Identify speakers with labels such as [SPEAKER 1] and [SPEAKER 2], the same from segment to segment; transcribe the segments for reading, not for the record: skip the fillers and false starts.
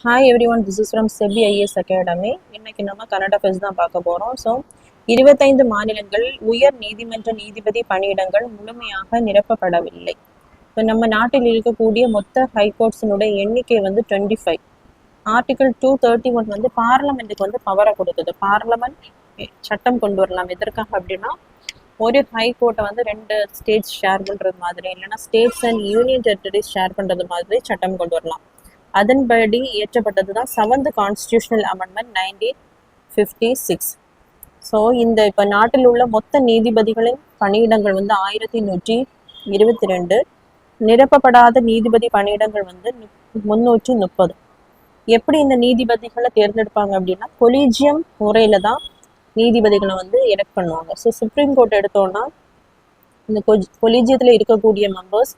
[SPEAKER 1] Hi every one, this is from SEBI IAS academy. இன்னைக்கு நம்ம Canada fest தான் பார்க்க போகிறோம். ஸோ 25 மாநிலங்கள் உயர் நீதிமன்ற நீதிபதி பணியிடங்கள் முழுமையாக நிரப்பப்படவில்லை. ஸோ நம்ம நாட்டில் இருக்கக்கூடிய மொத்த ஹைகோர்ட்ஸினுடைய எண்ணிக்கை வந்து 25. ஆர்டிகல் 231 வந்து பார்லமெண்ட்டுக்கு வந்து பவரை கொடுக்குது. பார்லமெண்ட் சட்டம் கொண்டு வரலாம். எதற்காக அப்படின்னா, ஒரு ஹைகோர்ட்டை வந்து 2 ஸ்டேட்ஸ் ஷேர் பண்ணுறது மாதிரி, இல்லைன்னா states and union territories share பண்ணுறது மாதிரி சட்டம் கொண்டு வரலாம். அதன்படி இயற்றப்பட்டது தான் 7th கான்ஸ்டியூஷனல் அமெண்ட்மெண்ட் 1956. ஸோ இந்த இப்போ நாட்டில் உள்ள மொத்த நீதிபதிகளின் பணியிடங்கள் வந்து 1122. நிரப்பப்படாத நீதிபதி பணியிடங்கள் வந்து 330. எப்படி இந்த நீதிபதிகளை தேர்ந்தெடுப்பாங்க அப்படின்னா, கொலீஜியம் முறையில் தான் நீதிபதிகளை வந்து எலெக்ட் பண்ணுவாங்க. ஸோ சுப்ரீம் கோர்ட் எடுத்தோன்னா இந்த கொலீஜியத்தில் இருக்கக்கூடிய members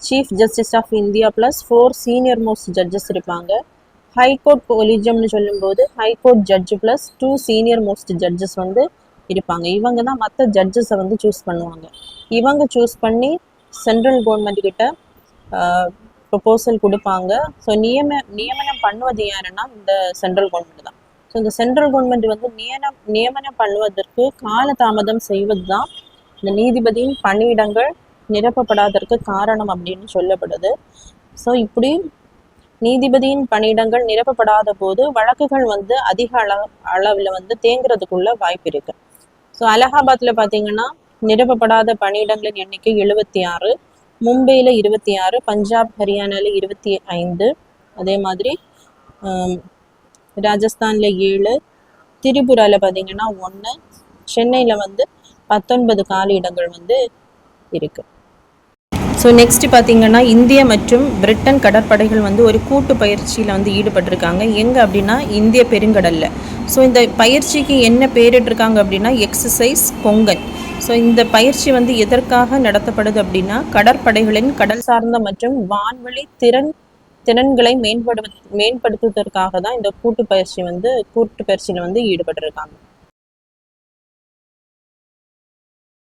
[SPEAKER 1] chief justice of India plus 4 senior most judges இருப்பாங்க. ஹைகோர்ட் கொலீஜியம்னு சொல்லும்போது high court judge plus 2 senior most judges வந்து இருப்பாங்க. இவங்க தான் மற்ற ஜட்ஜஸை வந்து சூஸ் பண்ணுவாங்க. இவங்க சூஸ் பண்ணி சென்ட்ரல் கவர்மெண்ட் கிட்ட ப்ரொபோசல் கொடுப்பாங்க. ஸோ நியமனம் பண்ணுவது யாருன்னா இந்த சென்ட்ரல் கவர்மெண்ட் தான். ஸோ இந்த சென்ட்ரல் கவர்மெண்ட் வந்து நியமனம் பண்ணுவதற்கு காலதாமதம் செய்வது தான் இந்த நீதிபதியின் பணியிடங்கள் நிரப்பப்படாததற்கு காரணம் அப்படின்னு சொல்லப்படுது. ஸோ இப்படி நீதிபதியின் பணியிடங்கள் நிரப்பப்படாத போது வழக்குகள் வந்து அதிக அளவில் வந்து தேங்குறதுக்குள்ள வாய்ப்பு இருக்கு. ஸோ அலகாபாத்தில் பார்த்தீங்கன்னா நிரப்பப்படாத பணியிடங்களின் எண்ணிக்கை 76, மும்பையில் 26, பஞ்சாப் ஹரியானாவில் 25, அதே மாதிரி ராஜஸ்தானில் 7, திரிபுராவில் பார்த்தீங்கன்னா 1, சென்னையில் வந்து 19 காலி இடங்கள் வந்து இருக்கு. ஸோ நெக்ஸ்ட் பார்த்தீங்கன்னா, இந்திய மற்றும் பிரிட்டன் கடற்படைகள் வந்து ஒரு கூட்டு பயிற்சியில் வந்து ஈடுபட்டிருக்காங்க. எங்கே அப்படின்னா, இந்திய பெருங்கடலில். ஸோ இந்த பயிற்சிக்கு என்ன பேரிட்டிருக்காங்க அப்படின்னா, எக்ஸசைஸ் கொங்கன். ஸோ இந்த பயிற்சி வந்து எதற்காக நடத்தப்படுது அப்படின்னா, கடற்படைகளின் கடல் சார்ந்த மற்றும் வான்வழி திறன்களை மேம்படுத்துவதற்காக தான் இந்த கூட்டு பயிற்சியில் வந்து ஈடுபட்டிருக்காங்க.